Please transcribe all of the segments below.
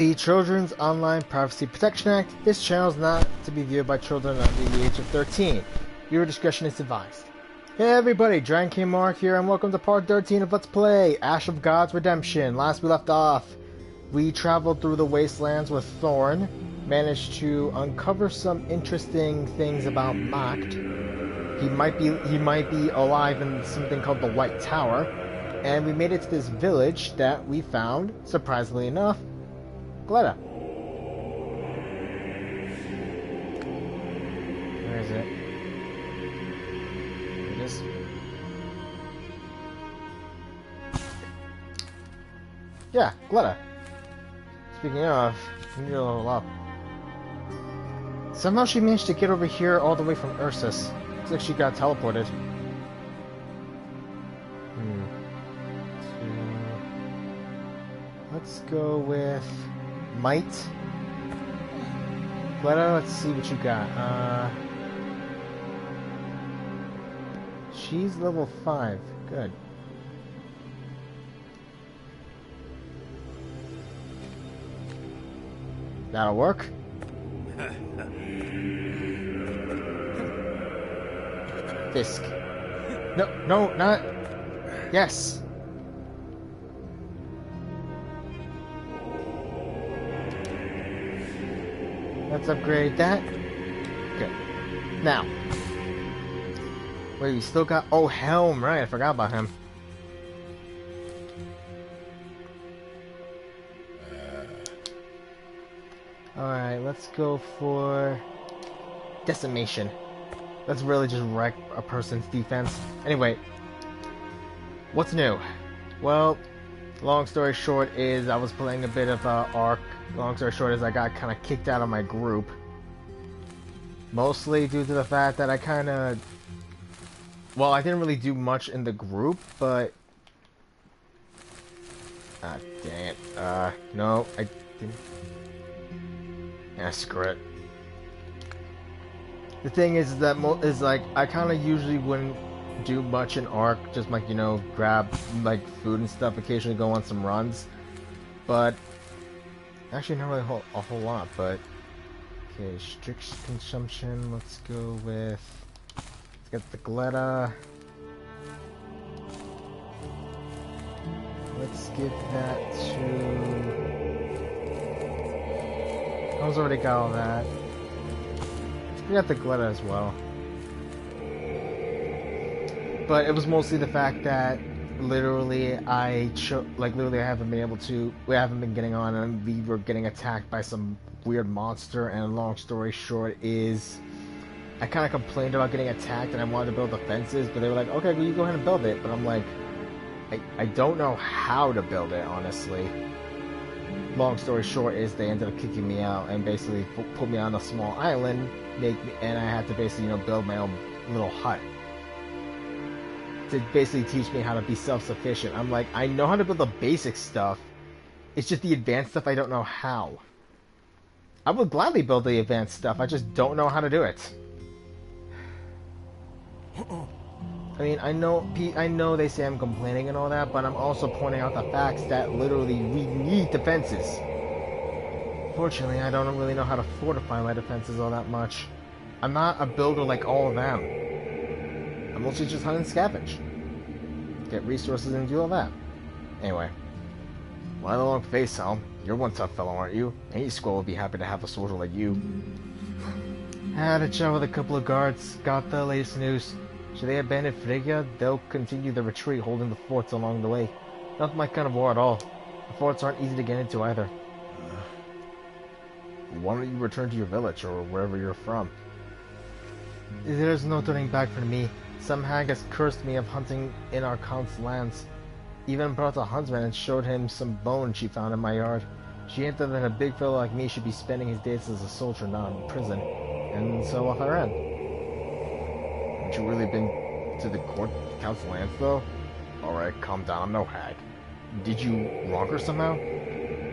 The Children's Online Privacy Protection Act. This channel is not to be viewed by children under the age of 13. Viewer discretion is advised. Hey everybody, Dragon King Mark here, and welcome to part 13 of Let's Play Ash of God's Redemption. Last we left off, we traveled through the wastelands with Thorn, managed to uncover some interesting things about Macht. He might be alive in something called the White Tower, and we made it to this village that we found, surprisingly enough, Gletta. Where is it? Here it is. Yeah, Gletta. Speaking of, we need to level up. Somehow she managed to get over here all the way from Ursus. Looks like she got teleported. Let's go with Might. Gletta, let's see what you got. She's level 5. Good. That'll work. Fisk. No, not. Yes. Let's upgrade that. Good. Now. Wait, we still got... Oh, Helm, right. I forgot about him. Alright, let's go for... Decimation. Let's really just wreck a person's defense. Anyway. What's new? Well, long story short is I was playing a bit of Ark. Long story short is I got kind of kicked out of my group. Mostly due to the fact that I kind of... Well, I didn't really do much in the group, but... Ah, dang it. No, I didn't... Yeah, screw it. The thing is that like, I kind of usually wouldn't do much in Ark, just like, you know, grab like food and stuff, occasionally go on some runs. But... Actually, not really a whole lot, but... Okay, strict consumption, let's go with... Let's get the Gletta. Let's give that to... Helm's already got all that. We got the Gletta as well. But it was mostly the fact that literally literally I haven't been able to, we haven't been getting on, and we were getting attacked by some weird monster, and long story short is I kind of complained about getting attacked and I wanted to build defenses, but they were like, okay, well, you go ahead and build it. But I'm like, I don't know how to build it, honestly. Long story short is they ended up kicking me out and basically put me on a small island, and I had to basically, you know, build my own little hut to basically teach me how to be self-sufficient. I'm like, I know how to build the basic stuff. It's just the advanced stuff I don't know how. I would gladly build the advanced stuff, I just don't know how to do it. I mean, I know they say I'm complaining and all that, but I'm also pointing out the facts that literally we need defenses. Fortunately, I don't really know how to fortify my defenses all that much. I'm not a builder like all of them. I'm mostly just hunt and scavenge. Get resources and do all that. Anyway. Why the long face, Helm? You're one tough fellow, aren't you? Any squad would be happy to have a soldier like you. Had a chat with a couple of guards. Got the latest news. Should they abandon Phrygia, they'll continue the retreat, holding the forts along the way. Not my kind of war at all. The forts aren't easy to get into either. Why don't you return to your village, or wherever you're from? There's no turning back for me. Some hag has cursed me of hunting in our Count's lands. Even brought a huntsman and showed him some bones she found in my yard. She hinted that a big fellow like me should be spending his days as a soldier, not in prison. And so off I ran. Haven't you really been to the Count's lands, though? Alright, calm down, I'm no hag. Did you wrong her somehow?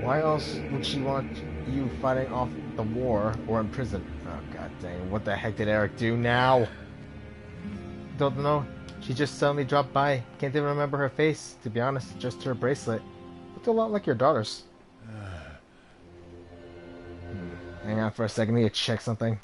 Why else would she want you fighting off the war or in prison? Oh, god dang, what the heck did Eric do now? Don't know. She just suddenly dropped by. Can't even remember her face, to be honest. Just her bracelet. Looked a lot like your daughter's. down for a second. I need to check something.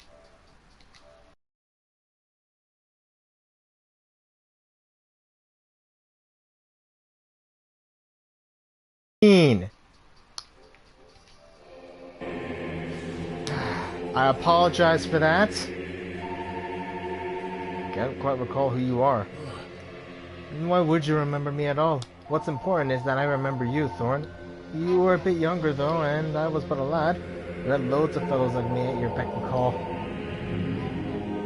I apologize for that. Can't quite recall who you are. Why would you remember me at all? What's important is that I remember you, Thorn. You were a bit younger though, and I was but a lad. You had loads of fellows like me at your beck and call.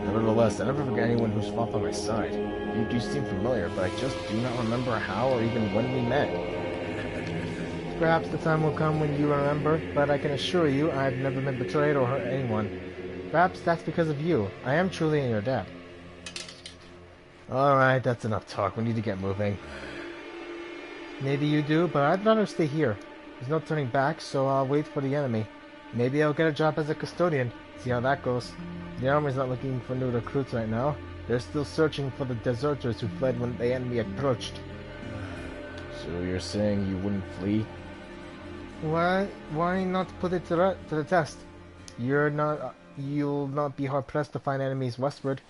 Nevertheless, I never forget anyone who's fought by my side. You do seem familiar, but I just do not remember how or even when we met. Perhaps the time will come when you remember, but I can assure you I have never been betrayed or hurt anyone. Perhaps that's because of you. I am truly in your debt. Alright, that's enough talk. We need to get moving. Maybe you do, but I'd rather stay here. There's no turning back, so I'll wait for the enemy. Maybe I'll get a job as a custodian. See how that goes. The army's not looking for new recruits right now. They're still searching for the deserters who fled when the enemy approached. So you're saying you wouldn't flee? Why not put it to the test? You'll not be hard pressed to find enemies westward.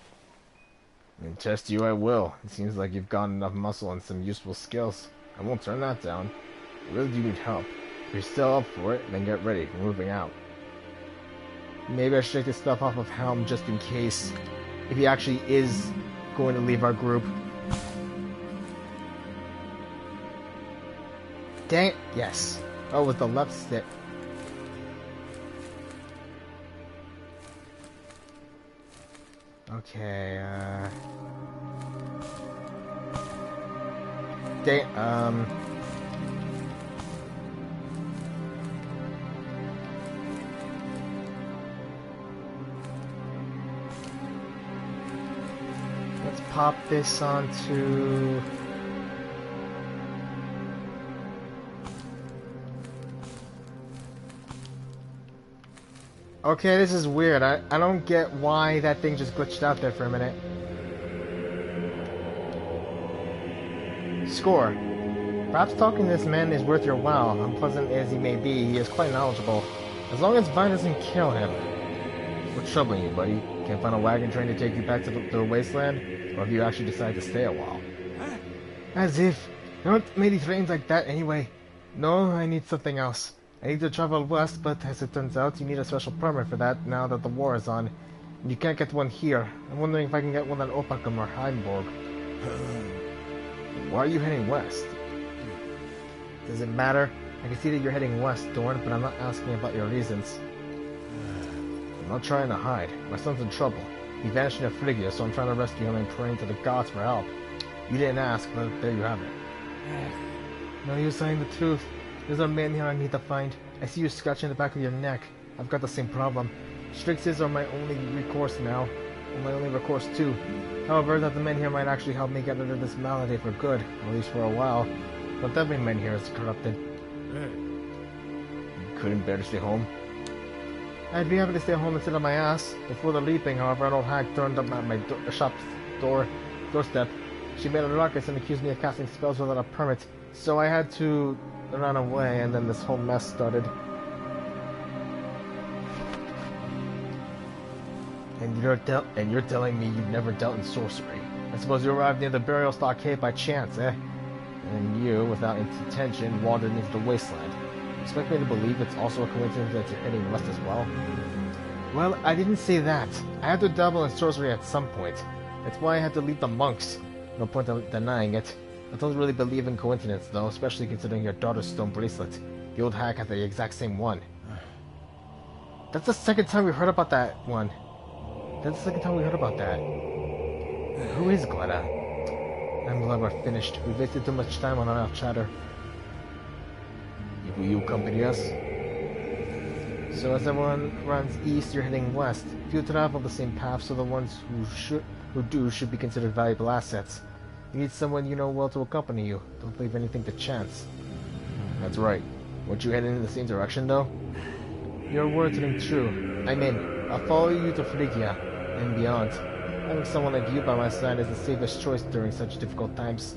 And test you I will. It seems like you've got enough muscle and some useful skills. I won't turn that down. I really do need help. If you're still up for it, then get ready. We're moving out. Maybe I should take this stuff off of Helm just in case. If he actually is going to leave our group. Dang it. Yes. Oh, with the left stick. Okay, let's pop this onto... Okay, this is weird. I don't get why that thing just glitched out there for a minute. Score. Perhaps talking to this man is worth your while. Unpleasant as he may be, he is quite knowledgeable. As long as Vine doesn't kill him. What's troubling you, buddy? Can't find a wagon train to take you back to the wasteland? Or have you actually decided to stay a while? As if. There aren't many trains like that anyway. No, I need something else. I need to travel west, but as it turns out, you need a special permit for that now that the war is on. And you can't get one here. I'm wondering if I can get one at Opacum or Heimburg. Why are you heading west? Does it matter? I can see that you're heading west, Thorn, but I'm not asking about your reasons. I'm not trying to hide. My son's in trouble. He vanished in Phrygia, so I'm trying to rescue him and praying to the gods for help. You didn't ask, but there you have it. No, you're saying the truth. There's a man here I need to find. I see you scratching the back of your neck. I've got the same problem. Strixes are my only recourse now. And my only recourse too. However, that the men here might actually help me get rid of this malady for good, at least for a while. But every man here is corrupted. You couldn't bear to stay home? I'd be happy to stay home and sit on my ass. Before the leaping, however, an old hag turned up at my shop's doorstep. She made a ruckus and accused me of casting spells without a permit. So I had to run away, and then this whole mess started. And you're telling me you've never dealt in sorcery? I suppose you arrived near the burial stockade by chance, eh? And you, without intention, wandered into the wasteland. You expect me to believe it's also a coincidence that you're heading west as well? Well, I didn't say that. I had to dabble in sorcery at some point. That's why I had to leave the monks. No point in denying it. I don't really believe in coincidence, though, especially considering your daughter's stone bracelet. The old hag had the exact same one. That's the second time we heard about that one. Who is Glenda? I'm glad we're finished. We wasted too much time on our chatter. Will you accompany us? So as everyone runs east, you're heading west. Few travel the same path, so the ones who do should be considered valuable assets. You need someone you know well to accompany you. Don't leave anything to chance. That's right. Weren't you heading in the same direction, though? Your words ring true. I'm in. I'll follow you to Phrygia and beyond. Having someone like you by my side is the safest choice during such difficult times.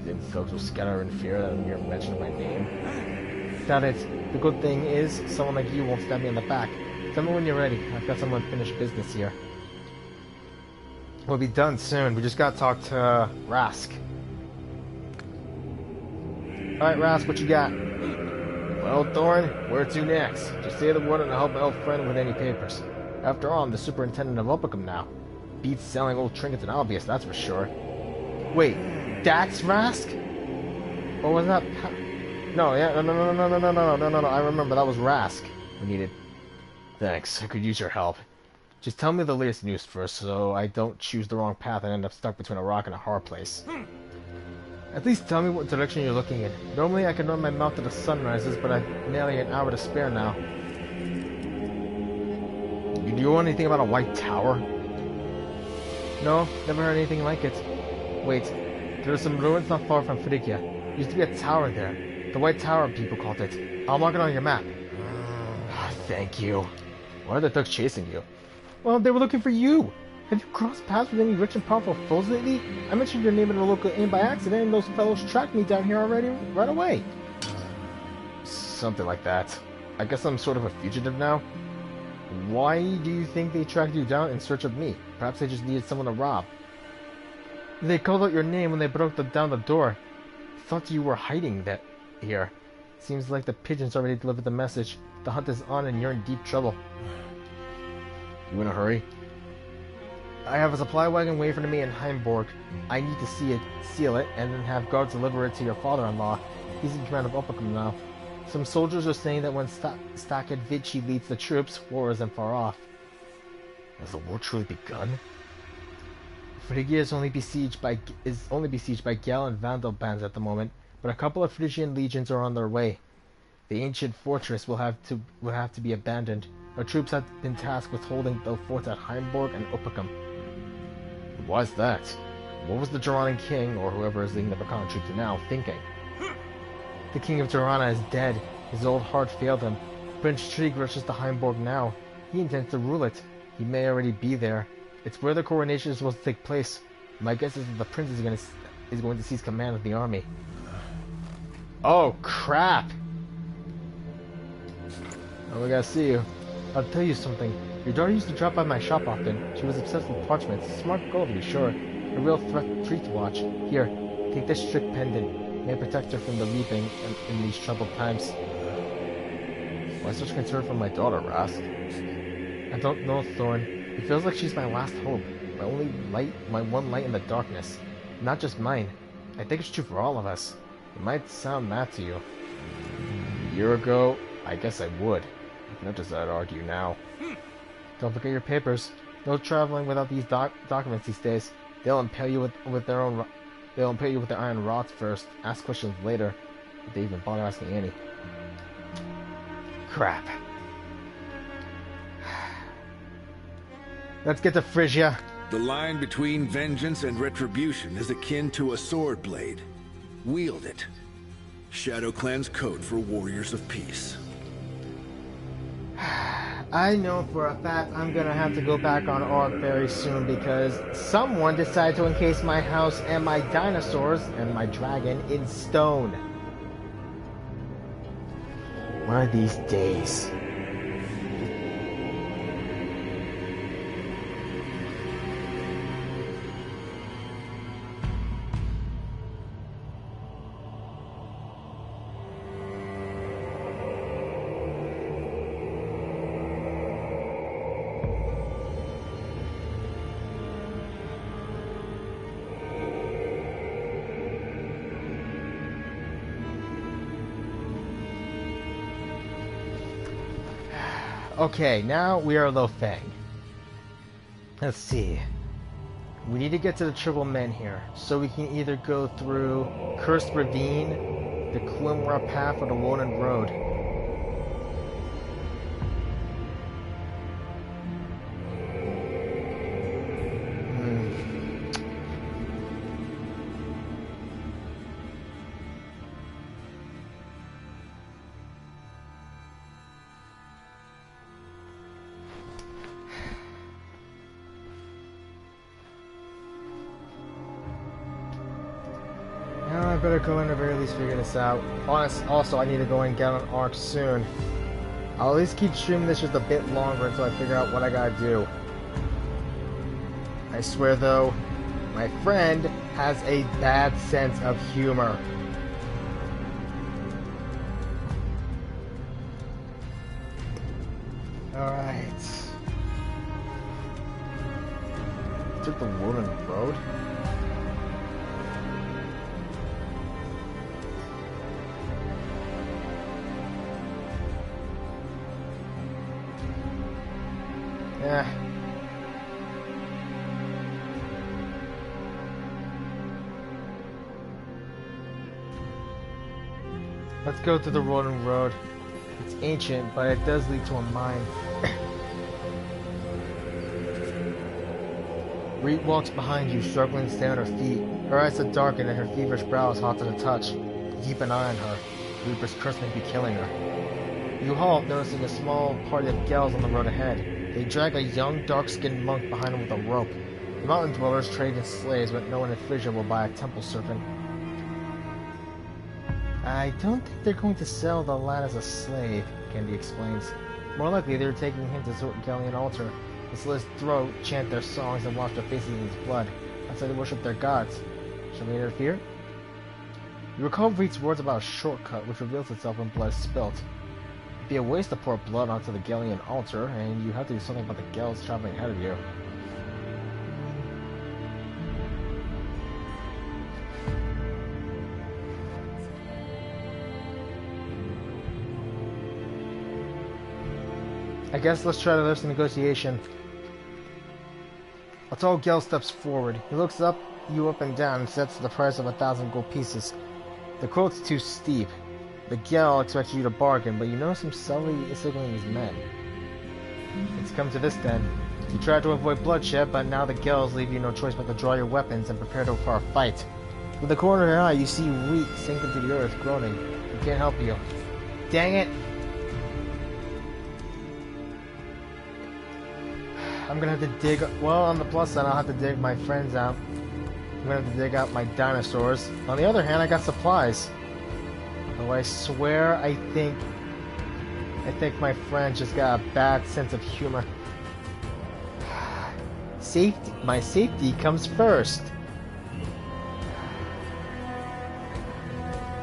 Didn't folks will scatter in fear at the mere mention of my name? Doubt it. The good thing is, someone like you won't stab me in the back. Tell me when you're ready. I've got some unfinished business here. We'll be done soon. We just gotta talk to Rask. Alright, Rask, what you got? Well, Thorn, where to next? Just say the word and I'll help my old friend with any papers. After all, I'm the superintendent of Opicum now. Beats selling old trinkets and obvious, that's for sure. Wait, that's Rask? Or was that... No, yeah, no, I remember, that was Rask we needed. Thanks, I could use your help. Just tell me the latest news first, so I don't choose the wrong path and end up stuck between a rock and a hard place. At least tell me what direction you're looking in. Normally I can run my mouth till the sun rises, but I've nearly an hour to spare now. Do you know anything about a white tower? No, never heard anything like it. Wait, there are some ruins not far from Phrygia. Used to be a tower there. The White Tower, people called it. I'll mark it on your map. Thank you. Why are the thugs chasing you? Well, they were looking for you. Have you crossed paths with any rich and powerful foes lately? I mentioned your name in a local inn by accident, and those fellows tracked me down here already right away. Something like that. I guess I'm sort of a fugitive now. Why do you think they tracked you down in search of me? Perhaps they just needed someone to rob. They called out your name when they broke down the door. Thought you were hiding here. Seems like the pigeons already delivered the message. The hunt is on and you're in deep trouble. You in a hurry? I have a supply wagon waiting for me in Heimborg. I need to seal it, and then have guards deliver it to your father-in-law. He's in command of Opicum now. Some soldiers are saying that when Staked Vici leads the troops, war isn't far off. Has the war truly begun? Phrygia is only besieged by Gal and Vandal bands at the moment, but a couple of Phrygian legions are on their way. The ancient fortress will have to be abandoned. Our troops have been tasked with holding the forts at Heimborg and Opicum. Why's that? What was the Jaranan king, or whoever is leading the Bakan troops now, thinking? The king of Jarana is dead. His old heart failed him. Prince Trig rushes to Heimborg now. He intends to rule it. He may already be there. It's where the coronation is supposed to take place. My guess is that the prince is going to seize command of the army. Oh, crap! Oh, we gotta see you. I'll tell you something. Your daughter used to drop by my shop often. She was obsessed with parchments. Smart girl, to be sure. A real treat to watch. Here, take this strict pendant. May protect her from the reaping in these troubled times. Why such concern for my daughter, Rask? I don't know, Thorn. It feels like she's my last hope. My only light, my one light in the darkness. Not just mine. I think it's true for all of us. It might sound mad to you. A year ago, I guess I would. Not just I'd argue now. Don't forget your papers. No traveling without these documents these days. They'll impale you with their iron rods first. Ask questions later. If they even bother asking any. Crap. Let's get to Phrygia. The line between vengeance and retribution is akin to a sword blade. Wield it. Shadow Clan's code for warriors of peace. I know for a fact I'm gonna have to go back on Orc very soon because someone decided to encase my house and my dinosaurs and my dragon in stone. One of these days. Okay, now we are low Pheng. Let's see. We need to get to the Triple Men here, so we can either go through Cursed Ravine, the Klimra Path, or the Wonan Road. I better go in at the very least figure this out. Also, I need to go and get on Ark soon. I'll at least keep streaming this just a bit longer until I figure out what I gotta do. I swear though, my friend has a bad sense of humor. Alright. Took the wooden road. Yeah. Let's go to the Roden Road. It's ancient, but it does lead to a mine. Reet walks behind you, struggling to stay on her feet. Her eyes are darkened and her feverish brow is hot to the touch. Keep an eye on her. Reaper's curse may be killing her. You halt, noticing a small party of gals on the road ahead. They drag a young, dark-skinned monk behind them with a rope. The mountain dwellers trade in slaves, but no one in Frisia will buy a temple serpent. I don't think they're going to sell the lad as a slave, Candy explains. More likely they're taking him to the Gallian altar, to slit his throat, chant their songs, and wash their faces in his blood. That's how they worship their gods. Shall we interfere? You recall Reed's words about a shortcut, which reveals itself when blood is spilt. It'd be a waste to pour blood onto the Gallian altar, and you have to do something about the Gels traveling ahead of you. I guess let's try to list the negotiation. A tall Gel steps forward. He looks you up and down and sets the price of 1,000 gold pieces. The quote's too steep. The Gel expects you to bargain, but you notice him subtly signaling his men. It's come to this then. You try to avoid bloodshed, but now the Gels leave you no choice but to draw your weapons and prepare for a fight. With the corner of your eye, you see Reet sink into the earth, groaning. He can't help you. Dang it! I'm gonna have to dig, well, on the plus side, I'll have to dig my friends out. I'm gonna have to dig out my dinosaurs. On the other hand, I got supplies. Oh, I swear, I think my friend just got a bad sense of humor. My safety comes first.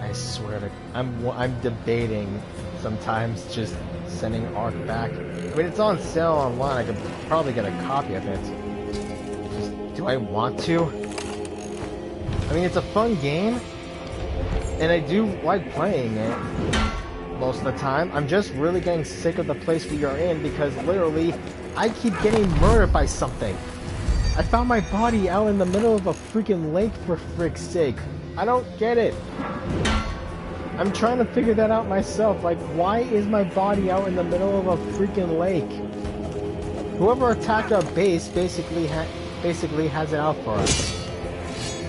I swear to, I'm debating sometimes just sending Ark back. I mean, it's on sale online. I could probably get a copy of it. Just, do I want to? I mean, it's a fun game, and I do like playing it most of the time. I'm just really getting sick of the place we are in because literally, I keep getting murdered by something. I found my body out in the middle of a freaking lake for frick's sake. I don't get it. I'm trying to figure that out myself. Like, why is my body out in the middle of a freaking lake? Whoever attacked our base basically has it out for us.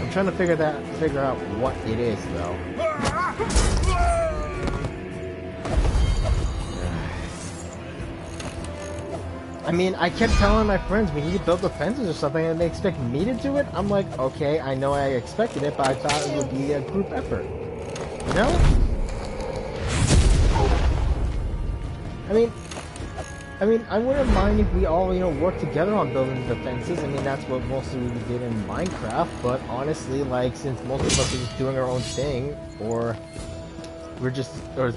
I'm trying to figure out what it is, though. I mean, I kept telling my friends we need to build defenses or something, and they expect me to do it. I'm like, okay, I know I expected it, but I thought it would be a group effort. You know? I mean, I wouldn't mind if we all, work together on building defenses. I mean, that's what mostly we did in Minecraft, but honestly, like, since most of us are just doing our own thing, or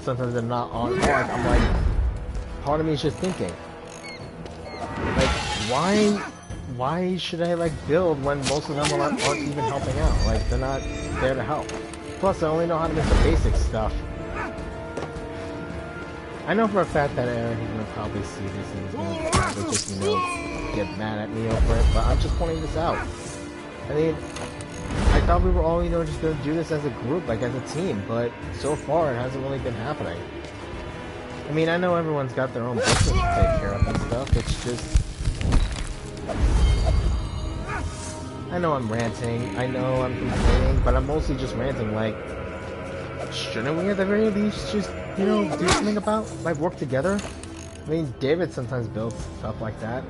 sometimes they're not on Ark, I'm like, part of me is just thinking, like, why should I, like, build when most of them aren't even helping out? Like, they're not there to help. Plus, I only know how to make the basic stuff. I know for a fact that Aaron is gonna probably see this and he's gonna probably just, get mad at me over it, but I'm just pointing this out. I mean, I thought we were all, just gonna do this as a group, like as a team, but so far it hasn't really been happening. I mean, I know everyone's got their own business to take care of and stuff, it's just... I know I'm ranting, I know I'm complaining, but I'm mostly just ranting, like, shouldn't we at the very least just, do something about, like, work together? I mean, David sometimes builds stuff like that,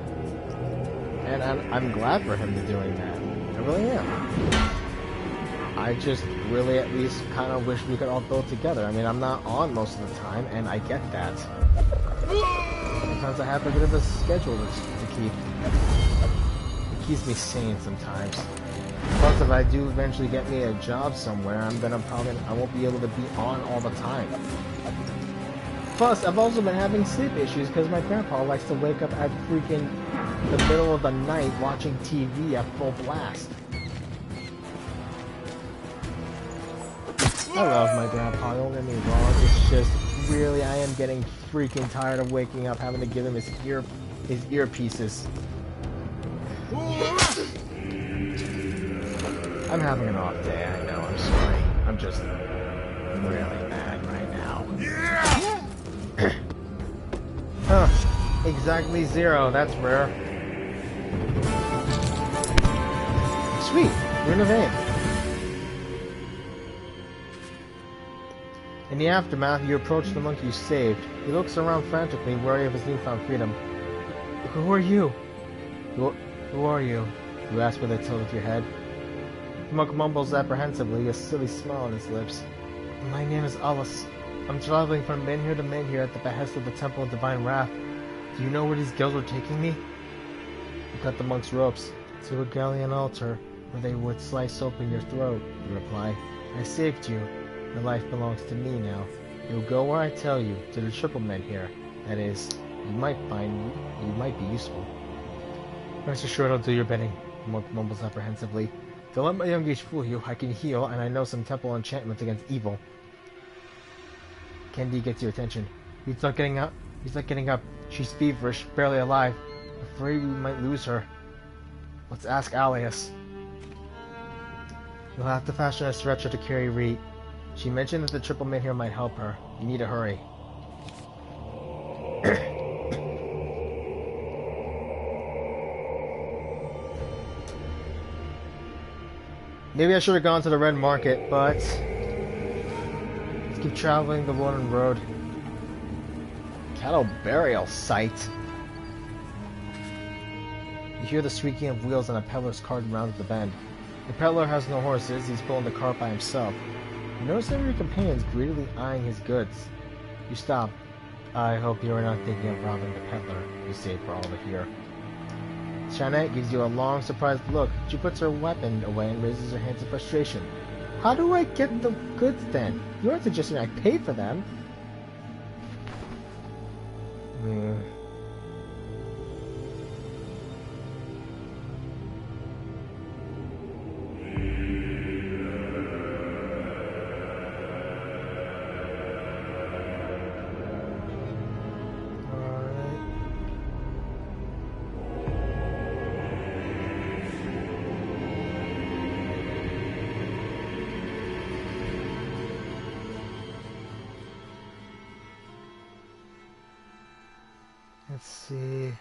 and I'm glad for him to doing that. I really am. I just really at least kind of wish we could all build together. I mean, I'm not on most of the time, and I get that. sometimes I have a bit of a schedule to keep. It keeps me sane sometimes. Plus, if I do eventually get me a job somewhere, I won't be able to be on all the time. Plus, I've also been having sleep issues because my grandpa likes to wake up at freaking the middle of the night watching TV at full blast. I love my grandpa, don't get me wrong, it's just, really, I am getting freaking tired of waking up having to give him his earpieces. I'm having an off day, I know, I'm sorry. I'm just really mad right now. Huh, exactly 0, that's rare. Sweet, Rune of Aim. In the aftermath, you approach the monk you saved. He looks around frantically, wary of his newfound freedom. Who are you? Who are you? You ask with a tilt of your head. The monk mumbles apprehensively, a silly smile on his lips. My name is Alice. I'm traveling from Menhir to Menhir at the behest of the Temple of Divine Wrath. Do you know where these guilds were taking me? You cut the monk's ropes. To a Gallian altar, where they would slice open your throat, you reply. I saved you. Your life belongs to me now. You'll go where I tell you, to the triple Menhir. That is, you might be useful. Rest assured I'll do your bidding, the monk mumbles apprehensively. Don't let my young age fool you. I can heal, and I know some temple enchantments against evil. Kendi gets your attention. He's not getting up. She's feverish, barely alive. Afraid we might lose her. Let's ask Alias. You'll have to fashion a stretcher to carry Reet. She mentioned that the triple Menhir might help her. You need to hurry. Maybe I should have gone to the Red Market, but let's keep traveling the Warden Road. Cattle burial site. You hear the squeaking of wheels on a peddler's cart rounds the bend. The peddler has no horses, he's pulling the cart by himself. You notice some of your companions greedily eyeing his goods. You stop. I hope you are not thinking of robbing the peddler, you say for all to hear. Shanette gives you a long, surprised look. She puts her weapon away and raises her hands in frustration. How do I get the goods then? You aren't suggesting I pay for them. Let's see.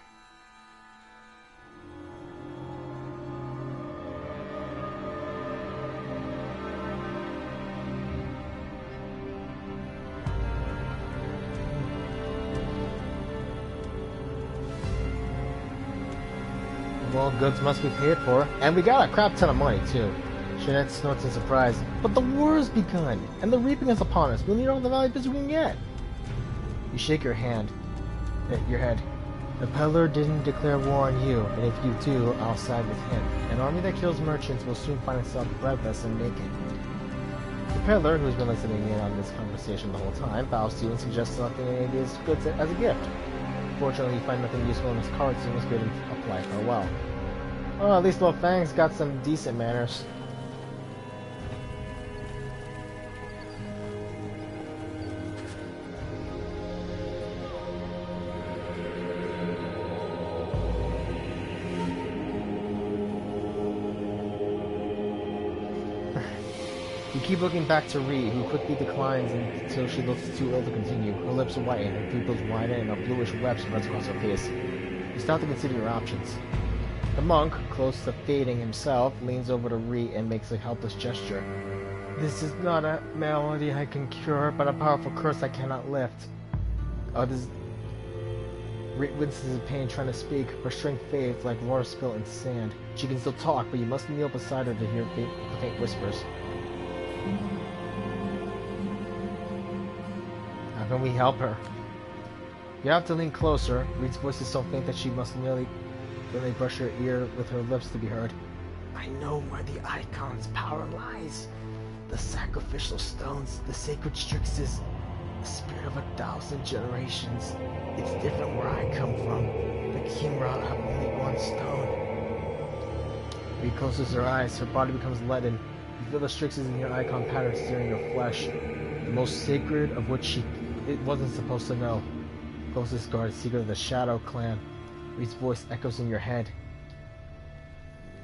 Well, goods must be paid for. And we got a crap ton of money, too. Jeanette snorts in surprise. But the war has begun, and the reaping is upon us. We'll need all the valuables we can get. You shake your head. The peddler didn't declare war on you, and if you do, I'll side with him. An army that kills merchants will soon find itself breadless and naked. The peddler, who's been listening in on this conversation the whole time, bows to you and suggests selecting any of his goods as a gift. Fortunately, you find nothing useful in his cart, so you must bid him a polite farewell. Well, at least little Pheng's got some decent manners. You keep looking back to Ree, who quickly declines until she looks too ill to continue. Her lips whiten, her pupils widen, and a bluish web spreads across her face. You stop to consider your options. The monk, close to fading himself, leans over to Ree and makes a helpless gesture. This is not a malady I can cure, but a powerful curse I cannot lift. Ree winces in pain, trying to speak. Her strength fades like water spilt in sand. She can still talk, but you must kneel beside her to hear faint whispers. How can we help her? You have to lean closer. Reed's voice is so faint that she must nearly brush her ear with her lips to be heard. I know where the Icon's power lies. The sacrificial stones, the sacred strixes, the spirit of 1,000 generations. It's different where I come from. The Kimra have only one stone. Reed closes her eyes. Her body becomes leaden. You feel the strixes in your Icon pattern searing your flesh. The most sacred of which it wasn't supposed to know. Closest guard, secret of the Shadow Clan. Reed's voice echoes in your head.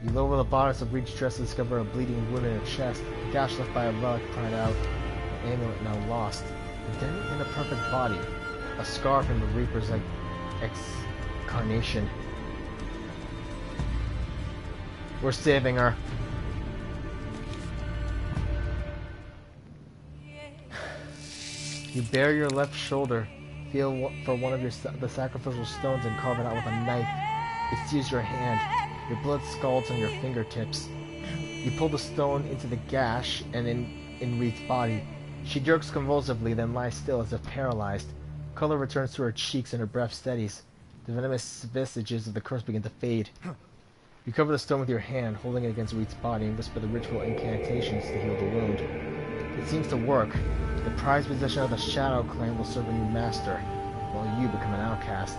You lower the bodice of Reed's dress to discover a bleeding wound in her chest. A gash left by a relic cried out. An amulet now lost. A dent in the perfect body. A scar from the Reaper's excarnation. We're saving her. You bare your left shoulder. Feel for one of the sacrificial stones and carve it out with a knife. It sears your hand. Your blood scalds on your fingertips. You pull the stone into the gash and in Reed's body. She jerks convulsively, then lies still as if paralyzed. Color returns to her cheeks and her breath steadies. The venomous vestiges of the curse begin to fade. You cover the stone with your hand, holding it against Reed's body, and whisper the ritual incantations to heal the wound. It seems to work. The prized possession of the Shadow Clan will serve a new master, while you become an outcast.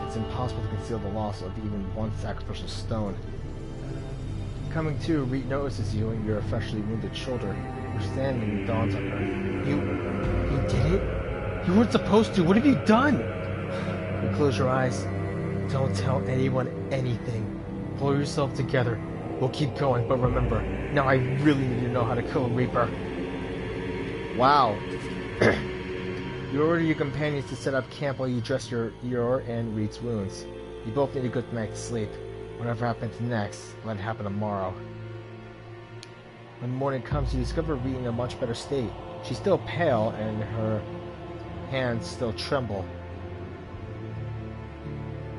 It's impossible to conceal the loss of even one sacrificial stone. Coming to, Reed notices you and your freshly wounded shoulder. Understanding dawns on her. You did it? You weren't supposed to. What have you done? You close your eyes. Don't tell anyone anything. Pull yourself together. We'll keep going, but remember, now I really need to know how to kill a Reaper. Wow. You order your companions to set up camp while you dress your and Reed's wounds. You both need a good night's sleep. Whatever happens next, let it happen tomorrow. When morning comes, you discover Reed in a much better state. She's still pale, and her hands still tremble.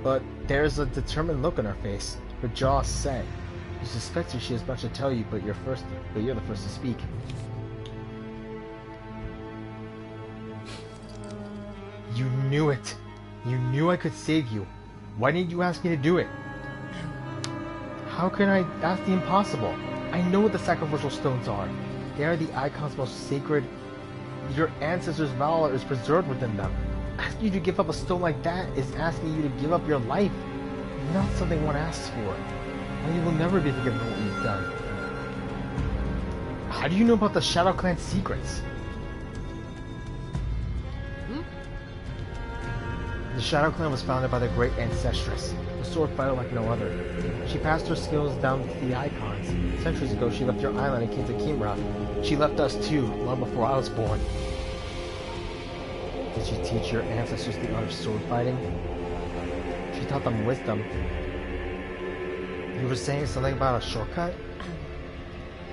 But there's a determined look on her face. Her jaw set. You suspect she has much to tell you, but you're the first to speak. You knew it. You knew I could save you. Why didn't you ask me to do it? How can I ask the impossible? I know what the sacrificial stones are. They are the Icon's most sacred. Your ancestors' valor is preserved within them. Asking you to give up a stone like that is asking you to give up your life. Not something one asks for. And you will never be forgiven for what you've done. How do you know about the Shadow Clan's secrets? The Shadow Clan was founded by the great Ancestress, a sword fighter like no other. She passed her skills down to the Icons. Centuries ago, she left your island and came to Kimra. She left us too, long before I was born. Did she teach your ancestors the art of sword fighting? She taught them wisdom. You were saying something about a shortcut?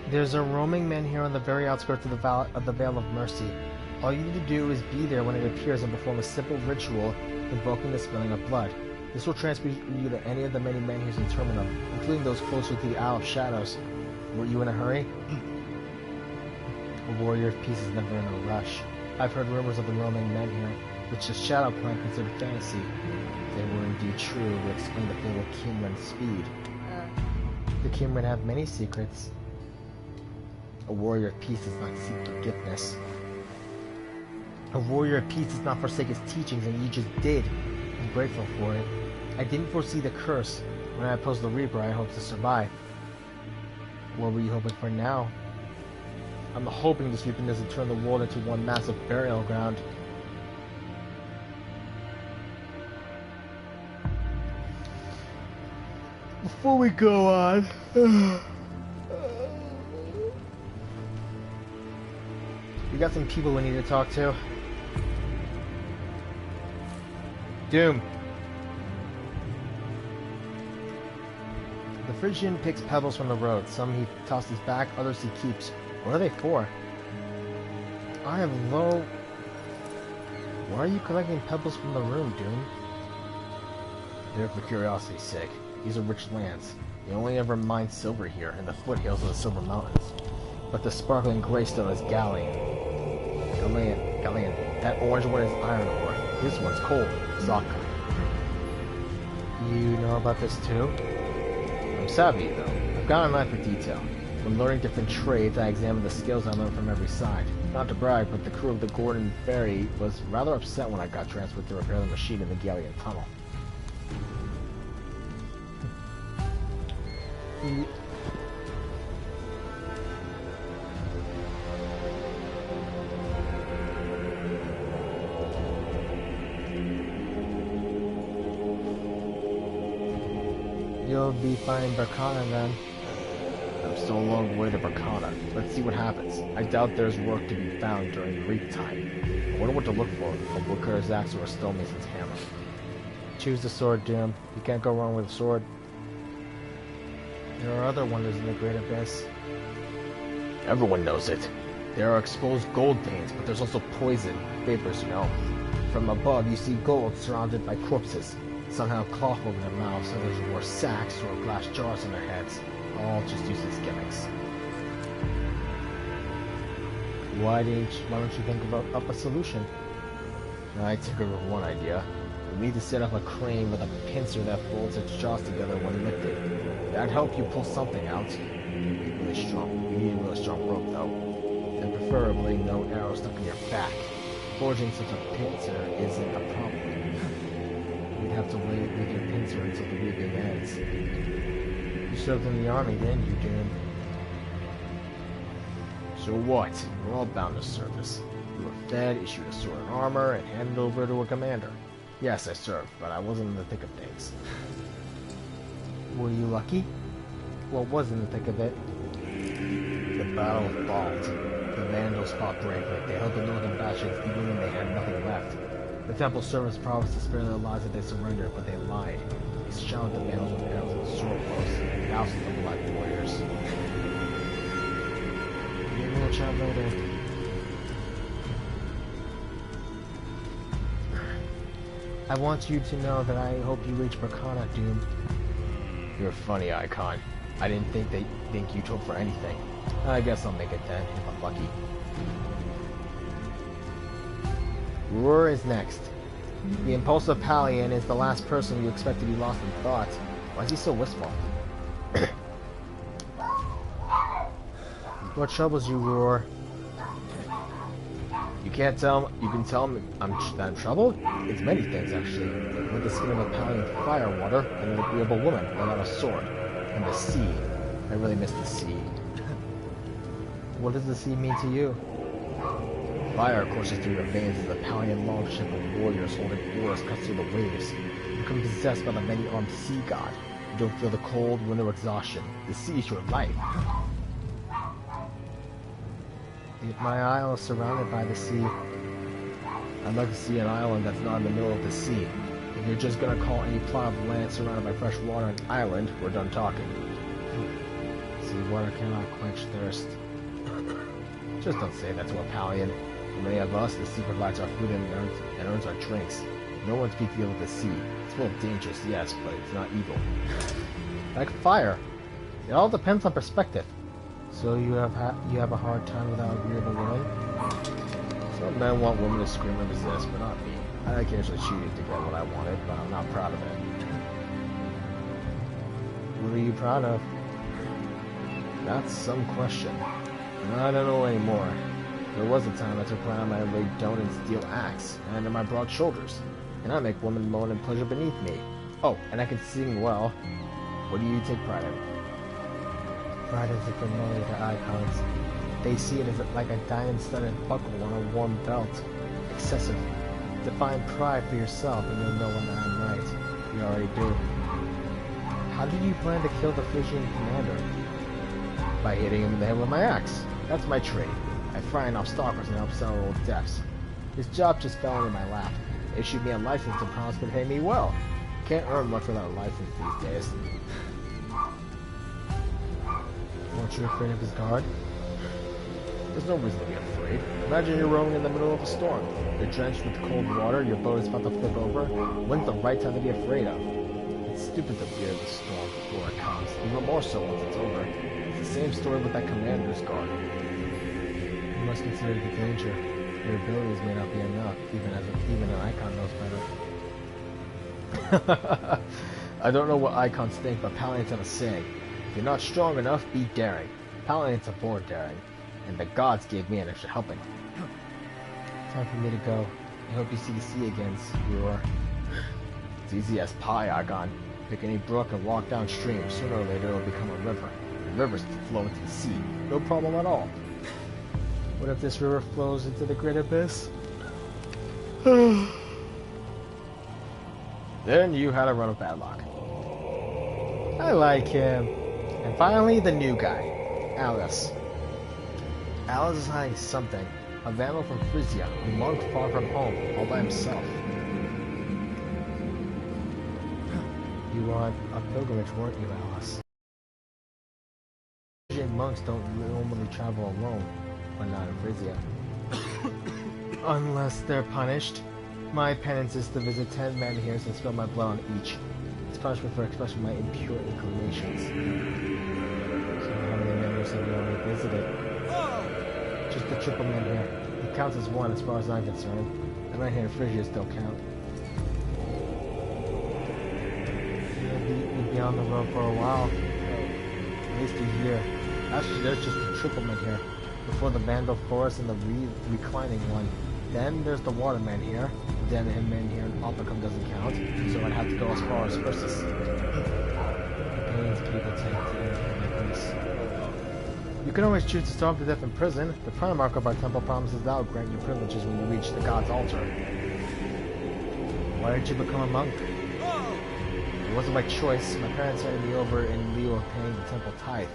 There's a roaming man here on the very outskirts of the Vale of Mercy. All you need to do is be there when it appears and perform a simple ritual invoking the spilling of blood. This will transfer you to any of the many menhirs in Terminum, including those closer to the Isle of Shadows. Were you in a hurry? A warrior of peace is never in a rush. I've heard rumors of the roaming menhir, which the Shadow Clan considered fantasy. If they were indeed true, it would explain the fatal Kimran speed. The Kimran have many secrets. A warrior of peace does not seek forgiveness. A warrior of peace does not forsake his teachings, and you just did. I'm grateful for it. I didn't foresee the curse. When I opposed the Reaper, I hoped to survive. What were you hoping for now? I'm hoping this Reaper doesn't turn the world into one massive burial ground. Before we go on... we got some people we need to talk to. Doom. The Phrygian picks pebbles from the road. Some he tosses back, others he keeps. What are they for? I have low... Why are you collecting pebbles from the room, Doom? They're for curiosity's sake. These are rich lands. You only ever mine silver here, in the foothills of the Silver Mountains. But the sparkling greystone is Gallian. That orange one is iron ore. This one's coal. Sokka. You know about this too? I'm savvy, though. I've got an eye for detail. When learning different trades, I examine the skills I learn from every side. Not to brag, but the crew of the Gordon Ferry was rather upset when I got transferred to repair the machine in the Galleon tunnel. You'll be finding Berkana then. I'm still a long way to Berkana. Let's see what happens. I doubt there's work to be found during Greek time. I wonder what to look for. A woodcutter's axe or a stonemason's hammer. Choose the sword, Doom. You can't go wrong with a sword. There are other wonders in the Great Abyss. Everyone knows it. There are exposed gold veins, but there's also poison. Vapors, you know. From above, you see gold surrounded by corpses. Some have cloth over their mouths, others wore sacks or glass jars on their heads. All just useless gimmicks. Why don't you think up a solution? I tinkered with one idea. We need to set up a crane with a pincer that folds its jaws together when lifted. That'd help you pull something out. You need a really strong rope though. And preferably no arrow stuck in your back. Forging such a pincer isn't a problem. You'd have to wait with your pincer until the weaving ends. You served in the army, didn't you, Doom? So what? We're all bound to service. You were fed, issued a sword and armor, and handed over to a commander. Yes, I served, but I wasn't in the thick of things. Were you lucky? What was in the thick of it? The Battle of Bald. The Vandals fought bravely. They held the northern bastions even when they had nothing left. The temple servants promised to spare their lives if they surrendered, but they lied. They showered the Vandals with arrows and sword blows. Thousands of black warriors. Maybe we'll chat later. I want you to know that I hope you reach Berkana, Doom. You're funny, Icon. I didn't think you'd hope for anything. I guess I'll make it then, if I'm lucky. Roar is next. The impulsive Palian is the last person you expect to be lost in thought. Why is he so wistful? What troubles you, Roar? You can tell me that I'm troubled? It's many things, actually. With the skin of a Palian fire water, and an agreeable woman without a sword. And the sea. I really miss the sea. What does the sea mean to you? Fire courses through your veins as the Palian longship of warriors holding oars cuts through the waves. You become possessed by the many-armed sea god. You don't feel the cold, winter exhaustion. The sea is your life. My isle is surrounded by the sea. I'd like to see an island that's not in the middle of the sea. If you're just gonna call any plot of land surrounded by fresh water an island, we're done talking. Sea water cannot quench thirst. Just don't say that to a Palian. For many of us, the sea provides our food and earns our drinks. No one speaks ill of the sea. It's full of dangers, yes, but it's not evil. Like fire. It all depends on perspective. So you have a hard time without agreeable women? Some men want women to scream and resist, but not me. I occasionally cheated to get what I wanted, but I'm not proud of it. What are you proud of? That's some question. I don't know anymore. There was a time I took pride on my laid down and steel axe, and in my broad shoulders. And I make women moan and pleasure beneath me. Oh, and I can sing well. What do you take pride in? Pride isn't familiar to icons. They see it as like a diamond-studded buckle on a warm belt. Excessive. Define pride for yourself and you'll know when I'm right. You already do. How did you plan to kill the Frisian commander? By hitting him in the head with my axe. That's my trade. I frighten off stalkers and help several deaths. His job just fell into my lap. They issued me a license and promised to pay me well. Can't earn much without a license these days. Aren't you afraid of his guard? There's no reason to be afraid. Imagine you're rowing in the middle of a storm. You're drenched with cold water, your boat is about to flip over. When's the right time to be afraid of? It's stupid to fear the storm before it comes, even more so once it's over. It's the same story with that commander's guard. You must consider the danger. Your abilities may not be enough, even an icon knows better. I don't know what icons think, but Paladins have a saying. If you're not strong enough, be daring. Paladins are born daring. And the gods gave me an extra helping. Time for me to go. I hope you see the sea again, Squirrel. It's easy as pie, Argon. Pick any brook and walk downstream. Sooner or later it'll become a river. The rivers flow into the sea. No problem at all. What if this river flows into the great abyss? Then you had a run of bad luck. I like him. And finally, the new guy, Alice. Alice is hiding something. A vandal from Frisia, a monk far from home, all by himself. You were on a pilgrimage, weren't you, Alice? Frisian monks don't normally travel alone, but not in Frisia. Unless they're punished. My penance is to visit 10 men-eaters and spill my blood on each. It's punishment for expressing my impure inclinations. So how many men-eaters have you already visited? Just the triple men here. It counts as one as far as I'm concerned. The men here in Frisia still count. You'd be on the road for a while. At least a year. Actually, there's just the triple men here. Before the Vandal Forest and the reclining one. Then there's the Waterman here. Then the men here in Opicum doesn't count. So I'd have to go as far as Ursus. The pains people take to like this. You can always choose to starve to death in prison. The Primarch of our temple promises that will grant you privileges when you reach the god's altar. Why did you become a monk? It wasn't my choice. My parents handed me over in lieu of paying the temple tithe.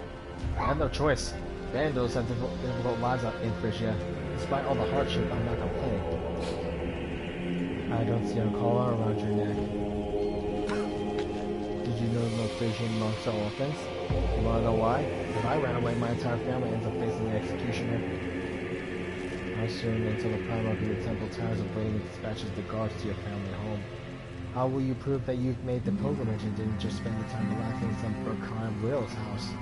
I had no choice. Vandals have difficult lives out in Frisia. Despite all the hardship, I'm not complaining. I don't see a collar around your neck. Did you know no Frisian monks are orphans? You wanna know why? If I ran away, my entire family ends up facing the executioner. How soon until the Primarch of the temple tires of waiting and dispatches the guards to your family home? How will you prove that you've made the pilgrimage and didn't just spend the time relaxing in some Burkhan Will's house?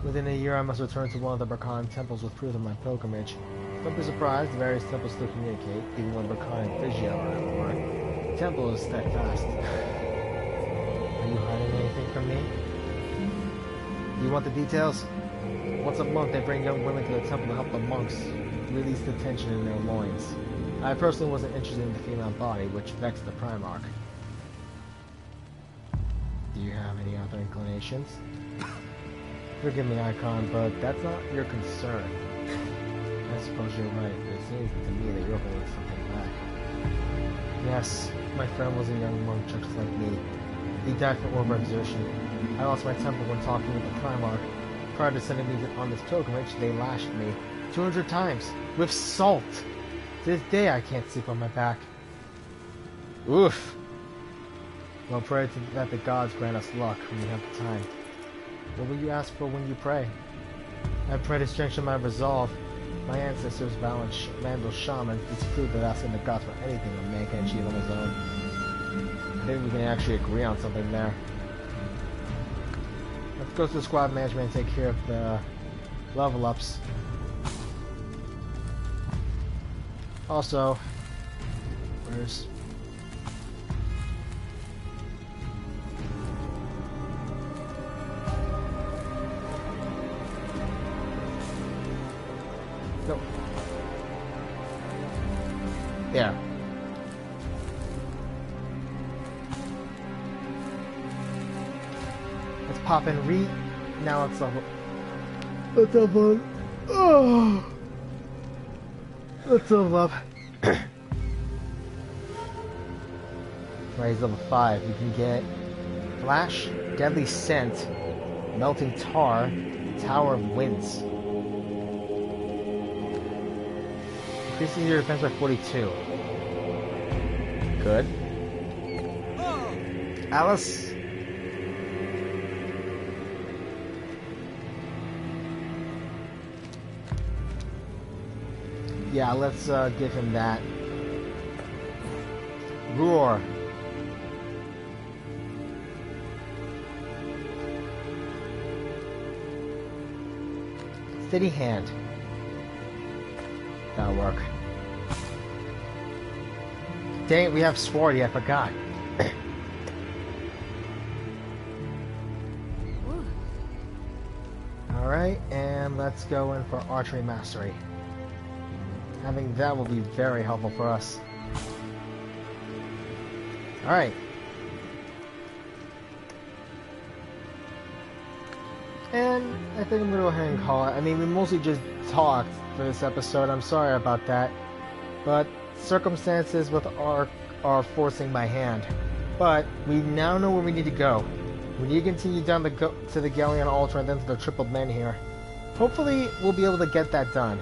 Within a year, I must return to one of the Burkhan temples with proof of my pilgrimage. Don't be surprised, the various temples still communicate, even when Burkhan and Frisia are at war. The temple is steadfast. Are you hiding anything from me? You want the details? Once a month, they bring young women to the temple to help the monks release the tension in their loins. I personally wasn't interested in the female body, which vexed the Primarch. Do you have any other inclinations? Forgive me, Icon, but that's not your concern. I suppose you're right, but it seems to me that you're holding something back. Yes, my friend was a young monk just like me. He died for over-exertion. I lost my temper when talking with the Primarch. Prior to sending me on this pilgrimage, they lashed me 200 times with salt. To this day, I can't sleep on my back. Oof. Well, pray that the gods grant us luck when we have the time. What will you ask for when you pray? I pray to strengthen my resolve. My ancestors, Vandal Shaman, disproved that asking the gods for anything a man can achieve on his own. I think we can actually agree on something there. Let's go to the squad management and take care of the level ups. Also, where's... Go. There. Let's pop and read. Now let's level. Let's level up. Oh. Let's level up. Right, he's level 5. You can get Flash, Deadly Scent, Melting Tar, Tower of Winds. Increasing your defense by 42. Good. Alice. Yeah, let's give him that. Roar. Steady Hand. That'll work. Dang it, we have Swarty, I forgot. Alright, and let's go in for archery mastery. Having that will be very helpful for us. Alright. And I think I'm gonna go ahead and call it. I mean, we mostly just talked for this episode. I'm sorry about that. But circumstances with are forcing my hand. But we now know where we need to go. We need to continue down to the Galleon Ultra and then to the Triple Men here. Hopefully, we'll be able to get that done.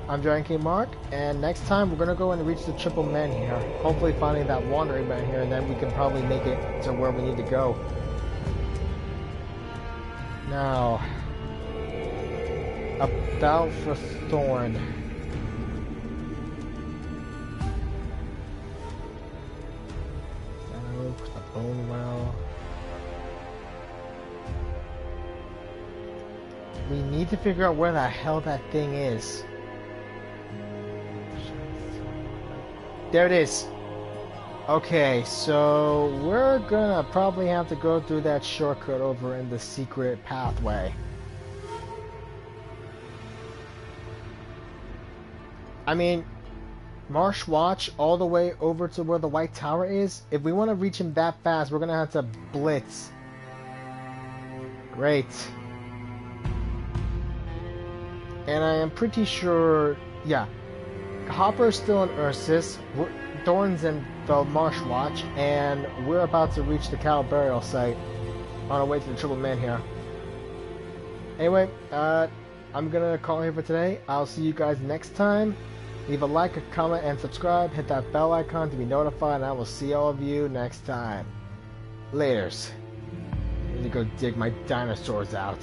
I'm Giant King Mark, and next time we're gonna go and reach the Triple Men here. Hopefully finding that Wandering Man here, and then we can probably make it to where we need to go. Now, about for Thorn. The Bone Well. We need to figure out where the hell that thing is. There it is. Okay, so we're gonna probably have to go through that shortcut over in the secret pathway. I mean, Marsh Watch all the way over to where the White Tower is. If we want to reach him that fast, we're gonna have to blitz. Great. And I am pretty sure, yeah, Hopper's still in Ursus, Thorn's in the Marsh Watch, and we're about to reach the Cattle Burial Site on our way to the Triple Men here. Anyway, I'm gonna call here for today. I'll see you guys next time. Leave a like, a comment, and subscribe. Hit that bell icon to be notified, and I will see all of you next time. Laters. I need to go dig my dinosaurs out.